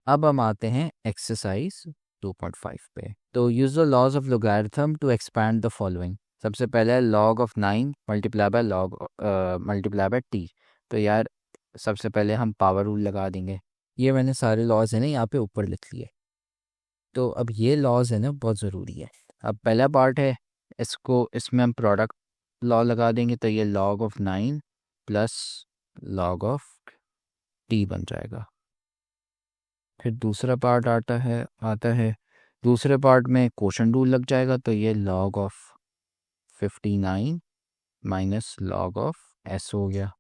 अब हम आते हैं एक्सरसाइज 2.5 पे। तो use the laws of logarithm to expand the following. सबसे पहले है log of 9 multiply by log multiply by t। तो यार सबसे पहले हम पावर रूल लगा देंगे। ये मैंने सारे लॉज है ना यहाँ पे ऊपर लिख लिए। तो अब ये लॉज है ना बहुत ज़रूरी है। अब पहला पार्ट है, इसमें हम प्रोडक्ट लॉ लगा देंगे, तो ये log of 9 plus log of t बन जाएगा। फिर दूसरा पार्ट आता है दूसरे पार्ट में क्वोशंट रूल लग जाएगा, तो ये log of 59 minus log of s हो गया।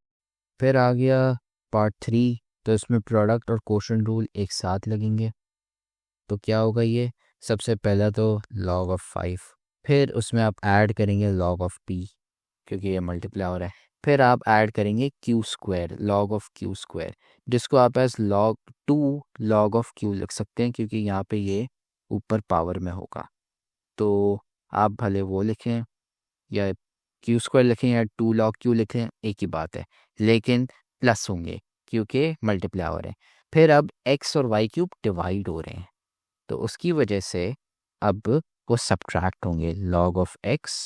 फिर आ गया पार्ट 3, तो इसमें प्रोडक्ट और क्वोशंट रूल एक साथ लगेंगे। तो क्या होगा ये, सबसे पहला तो log ऑफ 5, फिर उसमें आप ऐड करेंगे log ऑफ p क्योंकि ये मल्टीप्लाई हो रहा है। फिर आप ऐड करेंगे Q square, log of Q square, जिसको आप एज log ऑफ क्यू लिख सकते हैं क्योंकि यहाँ पे ये ऊपर पावर में होगा। तो आप भले वो लिखें या क्यू स्क्वायर लिखें या 2 log क्यू लिखें, एक ही बात है, लेकिन प्लस होंगे क्योंकि मल्टीप्लाई हो रहे हैं। फिर अब x और y क्यूब डिवाइड हो रहे हैं, तो उसकी वजह से अब वो सब्ट्रैक्ट होंगे, log of x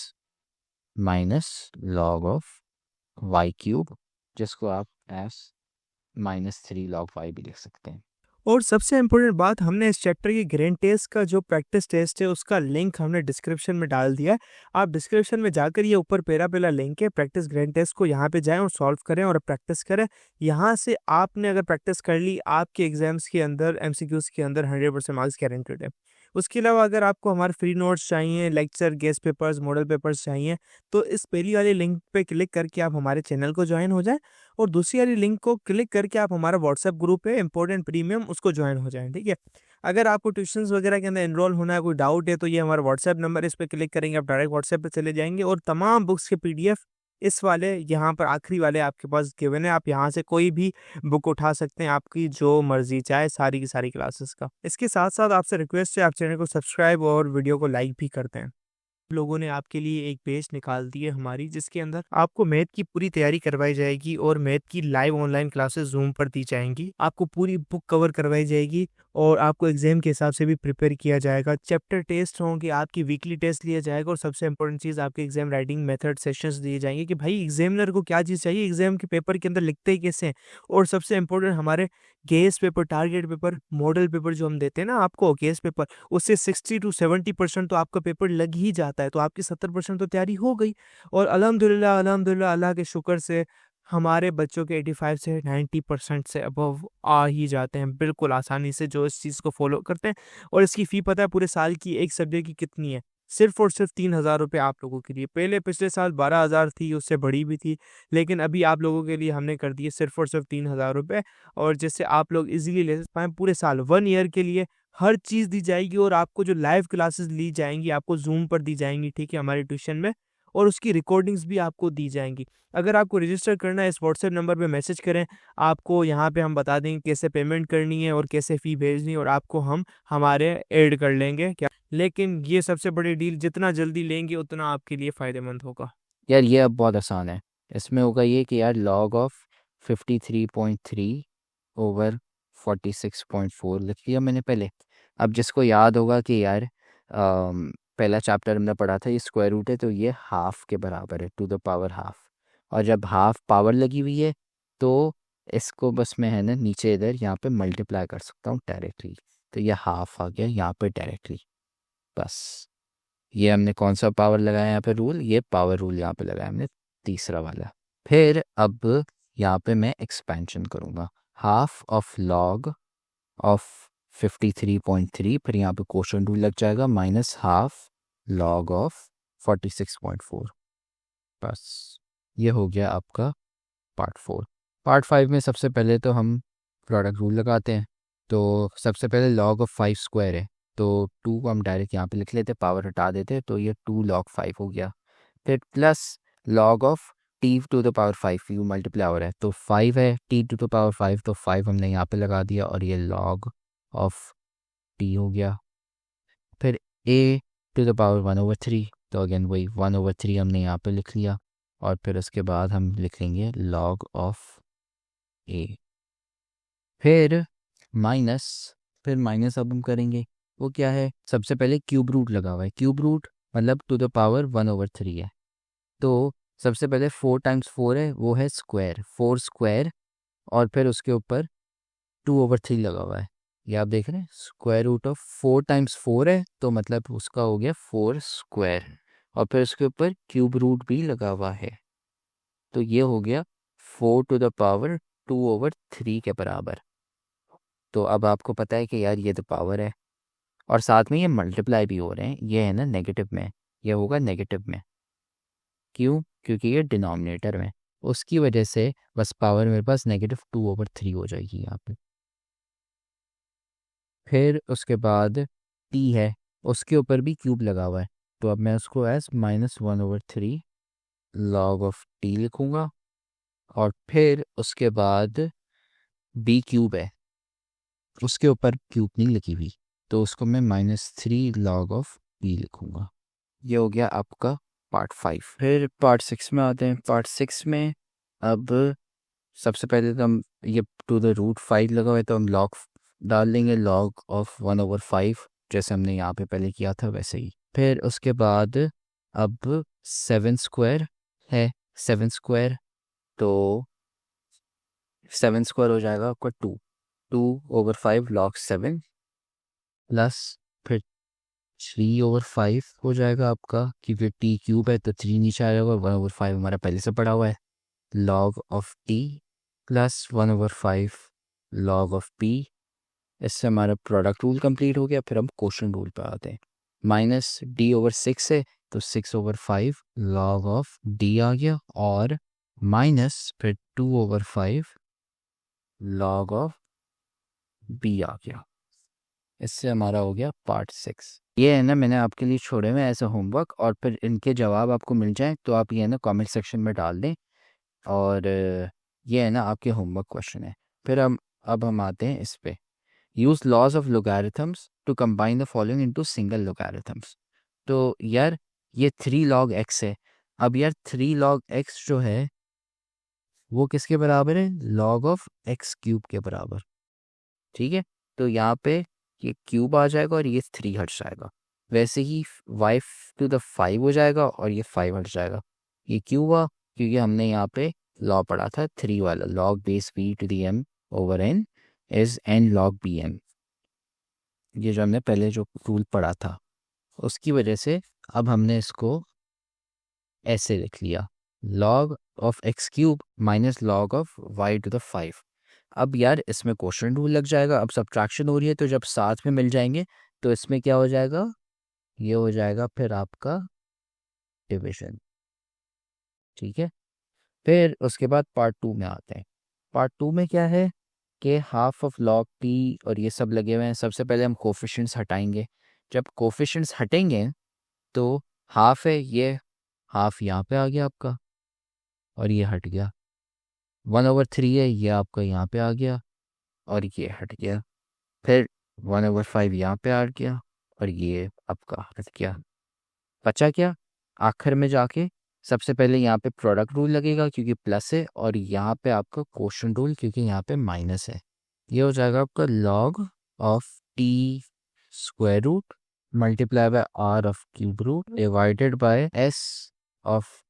minus log of y cube, जिसको आप एस -3 log y भी लिख सकते हैं। और सबसे इम्पोर्टेंट बात, हमने इस चैप्टर की ग्रैंड टेस्ट का जो प्रैक्टिस टेस्ट है उसका लिंक हमने डिस्क्रिप्शन में डाल दिया है। आप डिस्क्रिप्शन में जाकर ये ऊपर पहला लिंक है प्रैक्टिस ग्रैंड टेस्ट को, यहाँ पे जाएं और सॉल्व करें और प्रैक्टिस करें। यहाँ से आपने अगर प्रैक्टिस कर ली, आपके एग्जाम्स के अंदर एमसीक्यूज के अंदर 100% मार्क्स गारंटेड है। उसके अलावा अगर आपको हमारे फ्री नोट्स चाहिए, lecture, guest papers, model papers चाहिए, तो इस पहली वाली लिंक पे क्लिक करके आप हमारे चैनल को ज्वाइन हो जाएं और दूसरी वाली लिंक को क्लिक करके आप हमारा व्हाट्सएप ग्रुप है इम्पोर्टेंट प्रीमियम, उसको ज्वाइन हो जाएं। ठीक है, अगर आपको ट्यूशंस वगैरह के अंदर एनरोल होना है, कोई डाउट है, तो ये हमारा व्हाट्सएप नंबर है, इस पर क्लिक करेंगे आप डायरेक्ट व्हाट्सएप पे चले जाएंगे और तमाम बुक्स के पीडीएफ इस वाले यहाँ पर आखिरी वाले आपके पास गिवन है। आप यहाँ से कोई भी बुक उठा सकते हैं, आपकी जो मर्जी चाहे, सारी की सारी क्लासेस का। इसके साथ साथ आपसे रिक्वेस्ट है, आप चैनल को सब्सक्राइब और वीडियो को लाइक भी करते हैं। लोगों ने आपके लिए एक पेज निकाल दी है हमारी, जिसके अंदर आपको मैथ की पूरी तैयारी करवाई जाएगी और मैथ की लाइव ऑनलाइन क्लासेस जूम पर दी जाएंगी। आपको पूरी बुक कवर करवाई जाएगी और आपको एग्जाम के हिसाब से भी प्रिपेयर किया जाएगा। चैप्टर टेस्ट होंगे, आपकी वीकली टेस्ट लिया जाएगा और सबसे इंपॉर्टेंट चीज, आपके एग्जाम राइटिंग मेथड सेशंस दिए जाएंगे कि भाई एग्जामिनर को क्या चीज चाहिए, एग्जाम के पेपर के अंदर लिखते ही कैसे हैं। और सबसे इंपॉर्टेंट, हमारे guess paper, target paper, model paper जो हम देते हैं ना आपको, गेस पेपर, उससे 60 to 70% तो आपका पेपर लग ही जाता है, तो आपकी 70% तो तैयारी हो गई। और अल्हम्दुलिल्लाह अल्हम्दुलिल्लाह अल्लाह के शुक्र से हमारे बच्चों के 85 से 90% से अबव आ ही जाते हैं बिल्कुल आसानी से, जो इस चीज़ को फॉलो करते हैं। और इसकी फ़ी पता है पूरे साल की एक सब्जेक्ट की कितनी है? सिर्फ और सिर्फ 3,000 रुपये आप लोगों के लिए। पहले पिछले साल 12,000 थी, उससे बड़ी भी थी, लेकिन अभी आप लोगों के लिए हमने कर दी है सिर्फ और सिर्फ 3,000 रुपये। और जिससे आप लोग इजीली ले पाएँ पूरे साल, 1 ईयर के लिए हर चीज़ दी जाएगी। और आपको जो लाइव क्लासेस ली जाएंगी, आपको जूम पर दी जाएंगी, ठीक है, हमारे ट्यूशन में, और उसकी रिकॉर्डिंग्स भी आपको दी जाएंगी। अगर आपको रजिस्टर करना है, इस व्हाट्सएप नंबर पे मैसेज करें, आपको यहाँ पे हम बता देंगे कैसे पेमेंट करनी है और कैसे फ़ी भेजनी है, और आपको हम हमारे ऐड कर लेंगे क्या। लेकिन ये सबसे बड़ी डील, जितना जल्दी लेंगे उतना आपके लिए फ़ायदेमंद होगा। यार ये अब बहुत आसान है। इसमें होगा ये कि यार log ऑफ 53.3 ओवर 46.4 लिख लिया मैंने पहले। अब जिसको याद होगा कि यार पहला चैप्टर हमने पढ़ा था, ये स्क्वायर रूट है, तो ये हाफ के बराबर है, टू द पावर हाफ। और जब हाफ पावर लगी हुई है तो इसको बस मैं है ना नीचे इधर यहाँ पे मल्टीप्लाई कर सकता हूँ डायरेक्टली, तो ये हाफ आ गया यहाँ पे डायरेक्टली। बस ये हमने कौन सा पावर लगाया यहाँ पे रूल, ये पावर रूल यहाँ पे लगाया हमने, तीसरा वाला। फिर अब यहाँ पे मैं एक्सपेंशन करूँगा, हाफ ऑफ लॉग ऑफ 53.3, फिर यहाँ पे क्वोशंट रूल लग जाएगा, माइनस हाफ लॉग ऑफ 46.4। बस ये हो गया आपका पार्ट 4। पार्ट 5 में सबसे पहले तो हम प्रोडक्ट रूल लगाते हैं। तो सबसे पहले log ऑफ 5 स्क्वायर है, तो 2 को हम डायरेक्ट यहाँ पे लिख लेते, पावर हटा देते, तो ये 2 log 5 हो गया। फिर plus log of t to the power 5, you multiply हो रहा है तो 5 है, t टू द पावर 5, तो 5 हमने यहाँ पे लगा दिया और ये log ऑफ t हो गया। फिर a टू द पावर 1/3, तो अगेन वही 1/3 हमने यहाँ पे लिख लिया। और फिर उसके बाद हम लिखेंगे log ऑफ a, फिर माइनस फिर माइनस अब हम करेंगे, वो क्या है, सबसे पहले क्यूब रूट लगा हुआ है, क्यूब रूट मतलब टू द पावर 1/3 है। तो सबसे पहले 4 टाइम्स 4 है, वो है स्क्वायर, 4 स्क्वायर, और फिर उसके ऊपर 2/3 लगा हुआ है। ये आप देख रहे हैं, स्क्वायर रूट ऑफ 4 टाइम्स 4 है, तो मतलब उसका हो गया 4 स्क्वायर, और फिर उसके ऊपर क्यूब रूट भी लगा हुआ है, तो ये हो गया 4 टू द पावर 2/3 के बराबर। तो अब आपको पता है कि यार ये तो पावर है, और साथ में ये मल्टीप्लाई भी हो रहे हैं, ये है ना नेगेटिव में, ये होगा नेगेटिव में, क्यों, क्योंकि ये डिनोमिनेटर में, उसकी वजह से बस पावर मेरे पास -2/3 हो जाएगी यहाँ पे। फिर उसके बाद टी है, उसके ऊपर भी क्यूब लगा हुआ है, तो अब मैं उसको एज -1/3 लॉग ऑफ टी लिखूँगा, और फिर उसके बाद बी क्यूब है, उसके ऊपर क्यूब नहीं लिखी हुई, तो उसको मैं -3 लॉग ऑफ बी लिखूँगा। ये हो गया आपका पार्ट 5। फिर पार्ट 6 में आते हैं। पार्ट 6 में अब सबसे पहले तो हम ये टू द रूट 5 लगा हुआ है, तो हम लॉग डाल देंगे, लॉग ऑफ 1/5, जैसे हमने यहाँ पे पहले किया था वैसे ही। फिर उसके बाद अब 7 स्क्वायर है, 7 स्क्वायर, तो 7 स्क्वायर हो जाएगा आपका 2/5 लॉग 7, प्लस फिर 3/5 हो जाएगा आपका, क्योंकि टी क्यूब है तो 3 नीचे आ जाएगा, 1/5 हमारा पहले से पड़ा हुआ है, log of T plus 1/5 log of P. इससे हमारा प्रोडक्ट रूल कंप्लीट हो गया। फिर हम क्वोशंट रूल पे आते हैं। -d/6 है, तो 6/5 लॉग ऑफ डी आ गया, और माइनस फिर 2/5 लॉग ऑफ बी आ गया। इससे हमारा हो गया पार्ट 6। ये है ना मैंने आपके लिए छोड़े हुए ऐसे होमवर्क, और फिर इनके जवाब आपको मिल जाए तो आप ये है ना कमेंट सेक्शन में डाल दें, और ये है ना आपके होमवर्क क्वेश्चन है। फिर अब हम आते हैं इस पे, use laws of logarithms to combine the following into single logarithms. तो यार ये 3 log x है। अब यार 3 log x जो है वो किसके बराबर है, log ऑफ x क्यूब के बराबर, ठीक है। तो यहाँ पे ये क्यूब आ जाएगा और ये 3 हट जाएगा, वैसे ही y टू द 5 हो जाएगा और ये 5 हट जाएगा। ये क्यों हुआ, क्योंकि हमने यहाँ पे लॉ पढ़ा था 3 वाला, log base v to the m over n is n log bm, ये जो हमने पहले जो रूल पढ़ा था, उसकी वजह से अब हमने इसको ऐसे लिख लिया, log of x cube minus log of y to the 5। अब यार इसमें क्वोशंट रूल लग जाएगा, अब सब्ट्रैक्शन हो रही है, तो जब साथ में मिल जाएंगे तो इसमें क्या हो जाएगा, ये हो जाएगा फिर आपका डिवीजन, ठीक है। फिर उसके बाद पार्ट 2 में आते हैं। पार्ट 2 में क्या है कि हाफ ऑफ log p और ये सब लगे हुए हैं। सबसे पहले हम कोफिशिएंट्स हटाएंगे, जब कोफिशिएंट्स हटेंगे तो हाफ है, ये हाफ यहाँ पे आ गया आपका, और ये हट गया, 1/3 है, ये आपका यहाँ पे आ गया और ये हट गया, फिर 1/5 यहाँ पे आ गया और ये आपका हट गया। बचा क्या, आखिर में जाके सबसे पहले यहाँ पे प्रोडक्ट रूल लगेगा क्योंकि प्लस है, और यहाँ पे आपका क्वोशंट रूल क्योंकि यहाँ पे माइनस है। ये हो जाएगा आपका log of t square root multiply by r of cube root divided by s of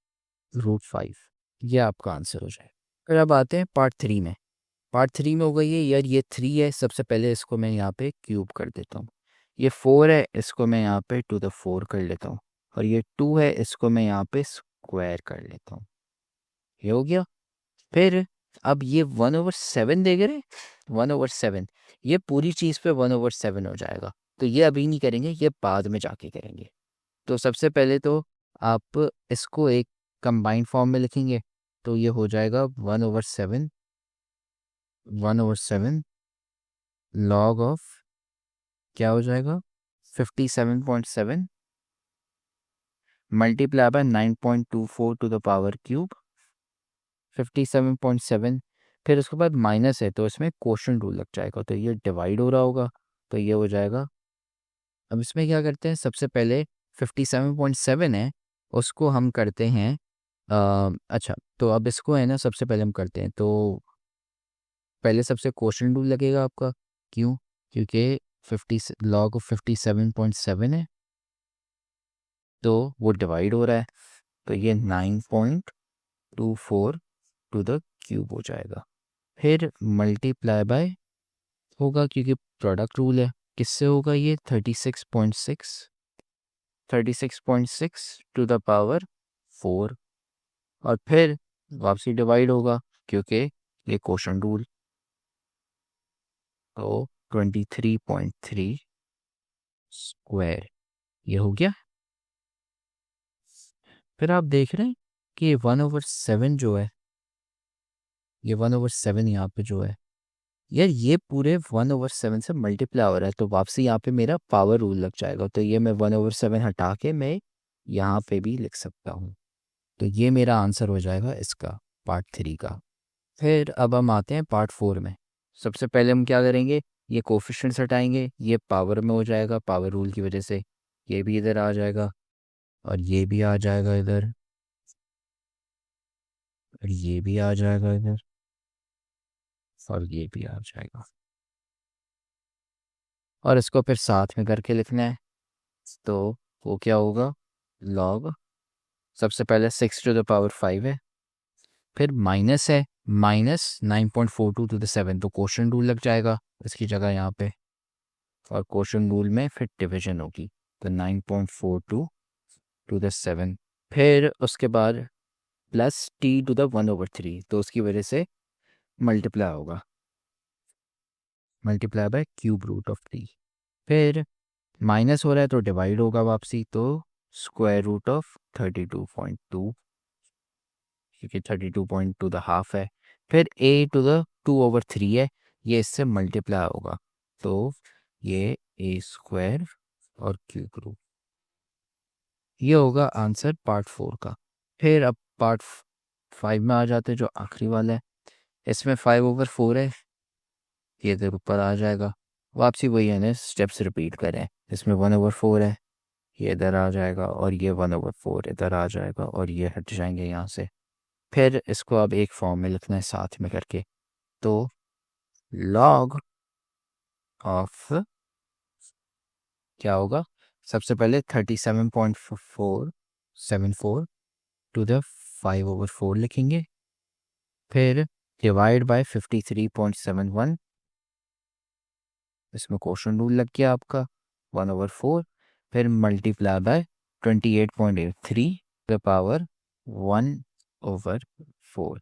√5। ये आपका आंसर हो जाए। फिर अब आते हैं पार्ट 3 में। पार्ट 3 में हो गई है यार, ये 3 है, सबसे पहले इसको मैं यहाँ पे क्यूब कर देता हूँ। ये 4 है, इसको मैं यहाँ पे टू द 4 कर लेता हूँ, और ये 2 है, इसको मैं यहाँ पे स्क्वायर कर लेता हूँ। ये हो गया। फिर अब ये 1/7 देख रहे, 1/7, ये पूरी चीज़ पे 1/7 हो जाएगा, तो ये अभी नहीं करेंगे, ये बाद में जाके करेंगे। तो सबसे पहले तो आप इसको एक कंबाइंड फॉर्म में लिखेंगे, तो ये हो जाएगा 1/7 लॉग ऑफ क्या हो जाएगा 57.7 multiply by 9.24 to the power cube 57.7। फिर उसके बाद माइनस है तो इसमें क्वोशंट रूल लग जाएगा, तो ये डिवाइड हो रहा होगा, तो ये हो जाएगा। अब इसमें क्या करते हैं, सबसे पहले 57.7 है, उसको हम करते हैं अच्छा, तो अब इसको है ना सबसे पहले हम करते हैं, तो पहले सबसे क्वोशंट रूल लगेगा आपका, क्यों, क्योंकि 50 log ऑफ 57.7 है तो वो डिवाइड हो रहा है, तो ये 9.24 टू द क्यूब हो जाएगा। फिर मल्टीप्लाई बाय होगा क्योंकि प्रोडक्ट रूल है, किससे होगा ये 36.6 टू द पावर 4, और फिर वापसी डिवाइड होगा क्योंकि ये क्वोशंट रूल, तो 23.3 स्क्वायर ये हो गया। फिर आप देख रहे हैं कि ये 1/7 जो है, ये 1/7 यहाँ पे जो है यार, ये पूरे 1/7 से मल्टीप्लाई हो रहा है, तो वापसी यहाँ पे मेरा पावर रूल लग जाएगा, तो ये मैं 1/7 हटा के मैं यहाँ पे भी लिख सकता हूँ। तो ये मेरा आंसर हो जाएगा इसका, पार्ट 3 का। फिर अब हम आते हैं पार्ट 4 में। सबसे पहले हम क्या करेंगे, ये कोफिशिएंट्स हटाएंगे, ये पावर में हो जाएगा पावर रूल की वजह से, ये भी इधर आ जाएगा और ये भी आ जाएगा इधर, और ये भी आ जाएगा इधर, और ये भी आ जाएगा, और इसको फिर साथ में करके लिखना है। तो वो क्या होगा, लॉग सबसे पहले 6 टू द पावर 5 है, फिर माइनस है, माइनस 9.42 टू द 7, तो क्वोशंट रूल लग जाएगा इसकी जगह यहाँ पे, और क्वोशंट रूल में फिर डिवीजन होगी, तो 9.42 टू द 7, फिर उसके बाद प्लस टी टू द 1/3, तो उसकी वजह से मल्टीप्लाई होगा, multiply by cube root of t, फिर माइनस हो रहा है तो डिवाइड होगा वापसी, तो स्क्वायर रूट ऑफ 32.2, क्योंकि 32.2 द हाफ है, फिर a टू द 2/3 है, ये इससे मल्टीप्लाई होगा, तो ये a स्क्वायर और क्यूब रूट, ये होगा आंसर पार्ट 4 का। फिर अब पार्ट 5 में आ जाते हैं, जो आखिरी वाला है, इसमें 5/4 है, ये इधर ऊपर आ जाएगा, वापसी वही है ना, स्टेप्स रिपीट करें, इसमें 1/4 है, ये इधर आ जाएगा, और ये 1/4 इधर आ जाएगा, और ये हट जाएंगे यहाँ से। फिर इसको अब एक फॉर्म में लिखना है साथ में करके, तो लॉग ऑफ क्या होगा, सबसे पहले 37.474 टू द 5/4 लिखेंगे, फिर डिवाइड बाय 53.71, इसमें क्वोशंट रूल लग गया आपका 1/4, फिर मल्टीप्लाई बाय 28.83 द पावर 1/4,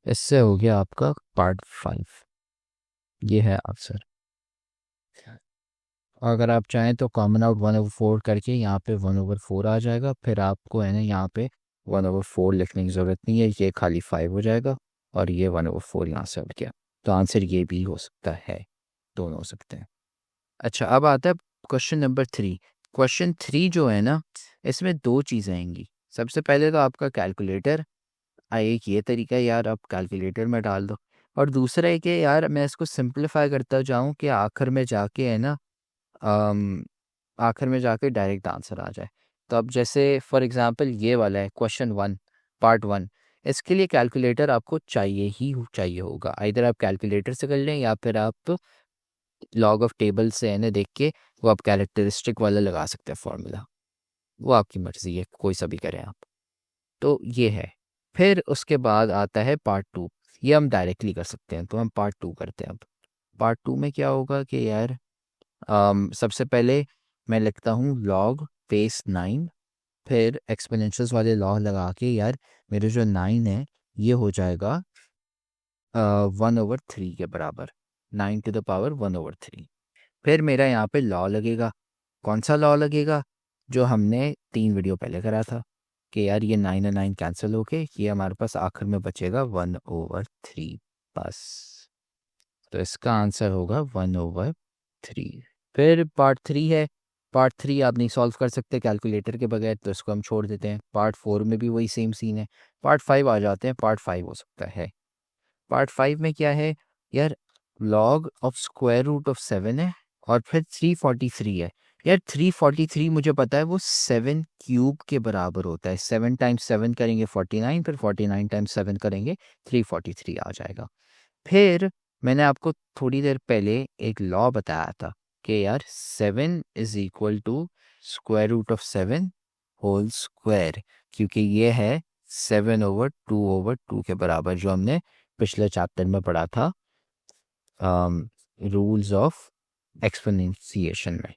इससे हो गया आपका पार्ट 5, ये है आंसर। अगर आप चाहें तो कॉमन आउट 1/4 करके यहाँ पे 1/4 आ जाएगा, फिर आपको है ना यहाँ पे 1/4 लिखने की ज़रूरत नहीं है, ये खाली 5 हो जाएगा, और ये 1/4 यहाँ से हट गया, तो आंसर ये भी हो सकता है, दोनों हो सकते हैं। अच्छा, अब आता है क्वेश्चन नंबर 3। क्वेश्चन 3 जो है ना, इसमें दो चीज़ें आएंगी। सबसे पहले तो आपका कैलकुलेटर, एक ये तरीका है यार, आप कैलकुलेटर में डाल दो, और दूसरा है कि यार मैं इसको सिंप्लीफाई करता जाऊँ कि आखिर में जाके है ना, आखिर में जाके डायरेक्ट आंसर आ जाए। तो अब जैसे फॉर एग्जांपल ये वाला है क्वेश्चन 1 पार्ट 1, इसके लिए कैलकुलेटर आपको चाहिए होगा, इधर आप कैलकुलेटर से कर लें या फिर आप लॉग ऑफ टेबल से है ना देख के वो आप कैरेक्टरिस्टिक वाला लगा सकते हैं फॉर्मूला, वो आपकी मर्ज़ी है, कोई सा भी करें आप। तो ये है, फिर उसके बाद आता है पार्ट 2, ये हम डायरेक्टली कर सकते हैं, तो हम पार्ट 2 करते हैं। अब पार्ट 2 में क्या होगा कि यार सबसे पहले मैं लिखता हूँ लॉग बेस 9, फिर एक्सपोनेंशियल्स वाले लॉग लगा के यार मेरे जो 9 है ये हो जाएगा 1/3 के बराबर, 9 टू द पावर 1/3। फिर मेरा यहाँ पे लॉ लगेगा, कौन सा लॉ लगेगा, जो हमने 3 वीडियो पहले करा था, कि यार ये 9 और 9 कैंसिल होके ये हमारे पास आखिर में बचेगा 1/3 बस, तो इसका आंसर होगा 1/3। फिर पार्ट 3 है, पार्ट 3 आप नहीं सॉल्व कर सकते कैलकुलेटर के बगैर, तो इसको हम छोड़ देते हैं। पार्ट 4 में भी वही सेम सीन है। पार्ट 5 आ जाते हैं, पार्ट 5 हो सकता है। पार्ट 5 में क्या है यार, log of square root of 7 है, और फिर 343 है। यार 343 मुझे पता है वो 7 क्यूब के बराबर होता है, 7 टाइम्स 7 करेंगे 49, फिर 49 टाइम्स 7 करेंगे 343 आ जाएगा। फिर मैंने आपको थोड़ी देर पहले एक लॉ बताया था कि यार 7 is equal to square root of 7 whole square, क्योंकि ये है 7/2/2 के बराबर, जो हमने पिछले चैप्टर में पढ़ा था रूल्स ऑफ एक्सपोनेंशिएशन में।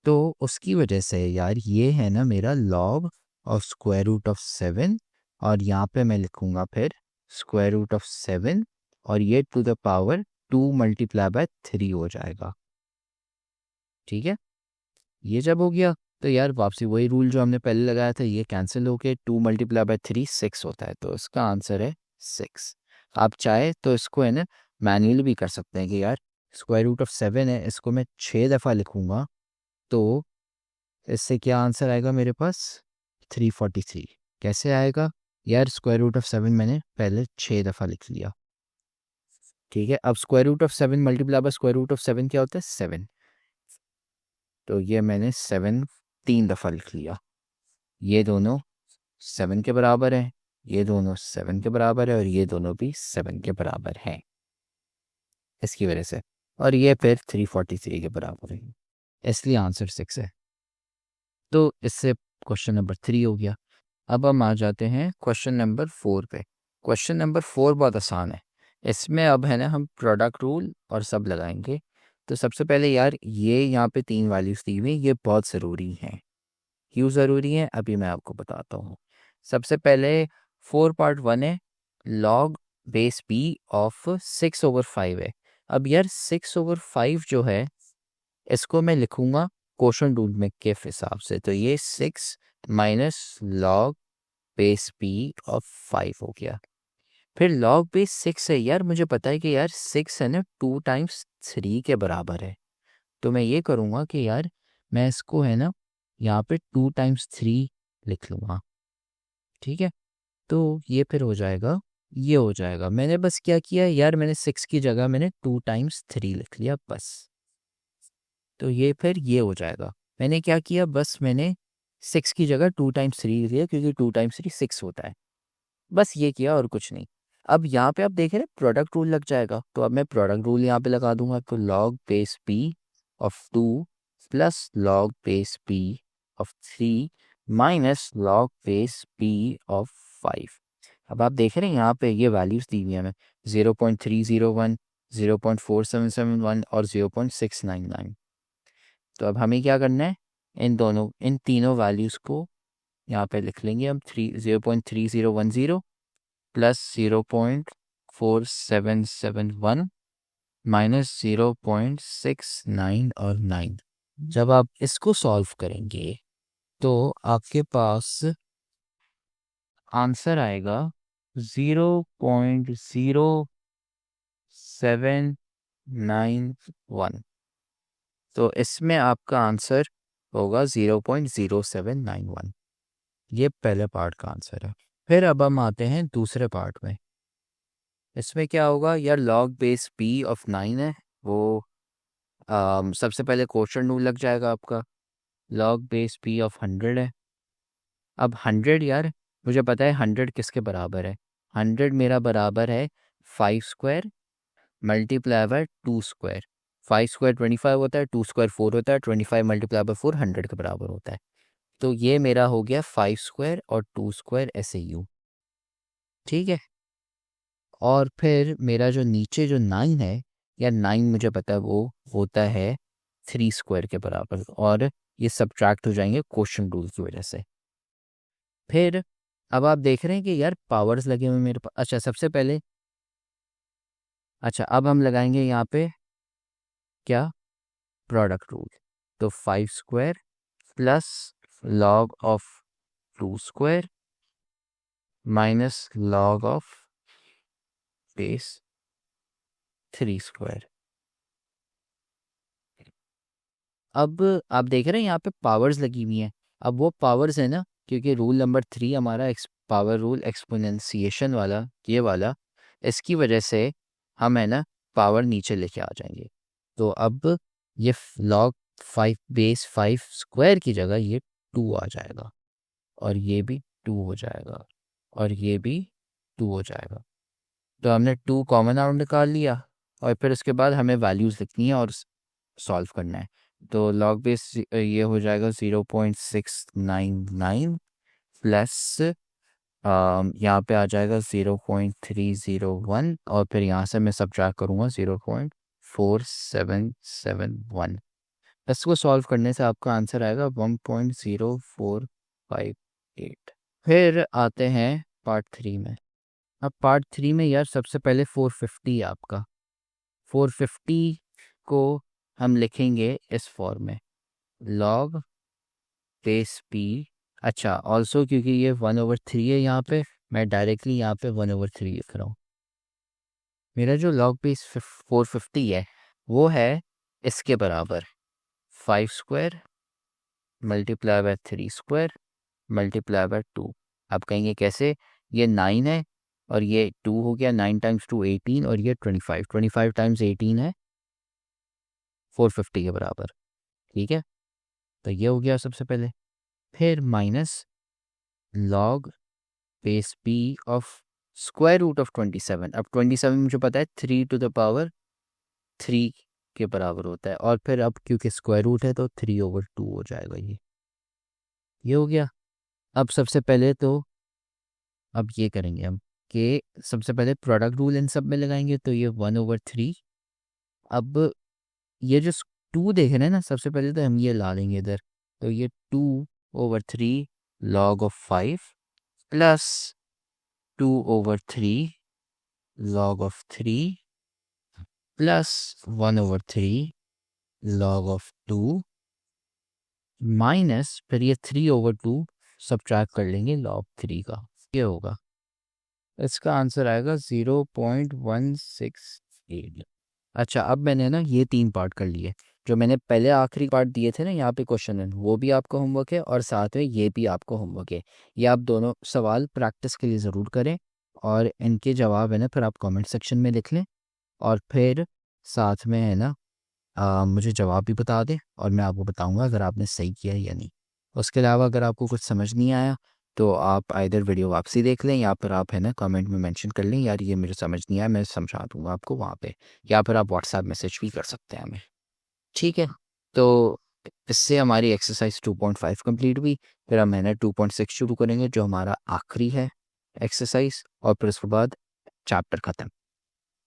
तो उसकी वजह से यार ये है ना मेरा log of square root of 7, और यहाँ पे मैं लिखूंगा फिर स्क्वायर रूट ऑफ 7, और ये to the power 2 multiply by 3 हो जाएगा। ठीक है, ये जब हो गया तो यार वापसी वही रूल जो हमने पहले लगाया था, ये कैंसिल होके 2 मल्टीप्लाई बाय 3 6 होता है, तो इसका आंसर है 6। आप चाहे तो इसको है ना मैन्युअली भी कर सकते हैं कि यार स्क्वायर रूट ऑफ 7 है, इसको मैं 6 दफ़ा लिखूंगा, तो इससे क्या आंसर आएगा मेरे पास 343। कैसे आएगा यार, स्क्वायर रूट ऑफ 7 मैंने पहले 6 दफ़ा लिख लिया। ठीक है, अब square root of 7 multiply by square root of 7 क्या होता है 7, तो ये मैंने 7 3 दफ़ा लिख लिया। ये दोनों 7 के बराबर है, ये दोनों 7 के बराबर है, और ये दोनों भी 7 के बराबर हैं इसकी वजह से, और ये फिर 343 के बराबर है, इसलिए आंसर 6 है। तो इससे क्वेश्चन नंबर 3 हो गया। अब हम आ जाते हैं क्वेश्चन नंबर 4 पे। क्वेश्चन नंबर 4 बहुत आसान है, इसमें अब है ना हम प्रोडक्ट रूल और सब लगाएंगे। तो सबसे पहले यार ये यहाँ पे 3 वैल्यूज दी हुई, ये बहुत ज़रूरी हैं। क्यों ज़रूरी है अभी मैं आपको बताता हूँ। सबसे पहले 4 पार्ट 1 है, लॉग बेस b ऑफ 6/5 है। अब यार 6/5 जो है इसको मैं लिखूंगा क्वोशंट रूल में के हिसाब से, तो ये 6 minus log base p of 5 हो गया। फिर लॉग बेस 6 है, यार मुझे पता है कि यार 6 है ना 2 टाइम्स 3 के बराबर है, तो मैं ये करूँगा कि यार मैं इसको है ना यहाँ पे 2 टाइम्स 3 लिख लूँगा। ठीक है, तो ये फिर हो जाएगा, ये हो जाएगा। मैंने बस क्या किया यार, मैंने 6 की जगह मैंने 2 टाइम्स 3 लिख लिया बस, तो ये फिर ये हो जाएगा। मैंने क्या किया, बस मैंने 6 की जगह 2 टाइम्स 3 लिख लिया, क्योंकि 2 टाइम्स 3 6 होता है, बस ये किया और कुछ नहीं। अब यहाँ पे आप देख रहे हैं प्रोडक्ट रूल लग जाएगा, तो अब मैं प्रोडक्ट रूल यहाँ पे लगा दूंगा, तो log base p of 2 plus log base p of 3 minus log base p of 5। अब आप देख रहे हैं यहाँ पे ये वैल्यूज दी हुई है हमें 0.301, 0.4771 और 0.699। तो अब हमें क्या करना है, इन तीनों वैल्यूज़ को यहाँ पे लिख लेंगे हम। 0.3010 प्लस 0.4771 माइनस 0.69 और 9। जब आप इसको सॉल्व करेंगे तो आपके पास आंसर आएगा 0.0791। तो इसमें आपका आंसर होगा 0.0791। ये पहले पार्ट का आंसर है। फिर अब हम आते हैं दूसरे पार्ट में। इसमें क्या होगा यार, लॉग बेस p ऑफ 9 है, वो सबसे पहले क्वोशंट रूल लग जाएगा आपका। लॉग बेस p ऑफ 100 है। अब 100 यार मुझे पता है 100 किसके बराबर है, 100 मेरा बराबर है 5 square multiply by 2 square. 5 square 25 होता है, 2 स्क्वायर 4 होता है, 25 मल्टीप्लाई बाय 4 100 के बराबर होता है। तो ये मेरा हो गया 5 स्क्वायर और 2 स्क्वायर ऐसे यूँ। ठीक है, और फिर मेरा जो नीचे जो 9 है, या 9 मुझे पता है वो होता है 3 स्क्वायर के बराबर, और ये सब्ट्रैक्ट हो जाएंगे क्वोशंट रूल की वजह से। फिर अब आप देख रहे हैं कि यार पावर्स लगे हुए मेरे पास। अच्छा सबसे पहले, अच्छा अब हम लगाएंगे यहाँ पे क्या, प्रोडक्ट रूल। तो 5 square plus log of 2 square minus log of base 3 square. अब आप देख रहे हैं यहाँ पे पावर्स लगी हुई हैं। अब वो पावर्स है ना, क्योंकि रूल नंबर 3 हमारा पावर रूल एक्सपोनेंशिएशन वाला, ये वाला, इसकी वजह से हम है ना पावर नीचे लेके आ जाएंगे। तो अब ये लॉग 5 बेस 5 स्क्वायर की जगह ये 2 आ जाएगा, और ये भी 2 हो जाएगा, और ये भी 2 हो जाएगा। तो हमने 2 कॉमन आउट निकाल लिया, और फिर उसके बाद हमें वैल्यूज़ लिखनी है और सॉल्व करना है। तो लॉग बेस ये हो जाएगा 0.699 प्लस यहाँ पे आ जाएगा 0.301 और फिर यहाँ से मैं सब्ट्रैक्ट करूँगा 0.4771। इसको सॉल्व करने से आपका आंसर आएगा 1.0458। फिर आते हैं पार्ट 3 में। अब पार्ट 3 में यार सबसे पहले 450 है आपका। 450 को हम लिखेंगे इस फॉर्म में, लॉग बेस पी। अच्छा, ऑल्सो क्योंकि ये 1/3 है यहाँ पे, मैं डायरेक्टली यहाँ पे 1/3 लिख रहा हूँ। मेरा जो लॉग बेस 450 है वो है इसके बराबर 5 square multiply by 3 square multiply by 2। आप कहेंगे कैसे, ये 9 है और ये 2 हो गया, 9 टाइम्स 2 18 और ये 25 टाइम्स 18 है 450 के बराबर। ठीक है, तो ये हो गया सबसे पहले। फिर minus log base p of square root of 27। अब 27 मुझे पता है 3 टू द पावर 3 के बराबर होता है, और फिर अब क्योंकि स्क्वायर रूट है तो 3/2 हो जाएगा। ये हो गया। अब सबसे पहले तो अब ये करेंगे हम कि सबसे पहले प्रोडक्ट रूल इन सब में लगाएंगे, तो ये 1/3। अब ये जो 2 देख रहे हैं ना, सबसे पहले तो हम ये ला लेंगे इधर, तो ये 2/3 log of 5 plus 2/3 log of 3 plus 1/3 log of 2 minus फिर ये 3/2 सब्ट्रैक्ट कर लेंगे log 3 का। ये होगा, इसका आंसर आएगा 0.168। अच्छा, अब मैंने ना ये 3 पार्ट कर लिए। जो मैंने पहले आखिरी पार्ट दिए थे ना यहाँ पे क्वेश्चन है, वो भी आपका होमवर्क है और साथ में ये भी आपका होमवर्क है। ये आप दोनों सवाल प्रैक्टिस के लिए ज़रूर करें और इनके जवाब है ना फिर आप कमेंट सेक्शन में लिख लें, और फिर साथ में है ना मुझे जवाब भी बता दें और मैं आपको बताऊंगा अगर आपने सही किया है या नहीं। उसके अलावा अगर आपको कुछ समझ नहीं आया तो आप आइदर वीडियो वापसी देख लें या फिर आप है ना कमेंट में मेंशन कर लें, यार ये मुझे समझ नहीं आया, मैं समझा दूंगा आपको वहाँ पे, या फिर आप व्हाट्सएप मैसेज भी कर सकते हैं हमें। ठीक है, तो इससे हमारी एक्सरसाइज 2.5 कंप्लीट हुई। फिर हम है ना 2.6 शुरू करेंगे जो हमारा आखिरी है एक्सरसाइज, और फिर उसके बाद चैप्टर ख़त्म।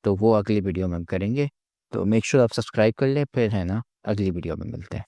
तो वो अगली वीडियो में हम करेंगे। तो मेक श्योर आप सब्सक्राइब कर लें, फिर है ना अगली वीडियो में मिलते हैं।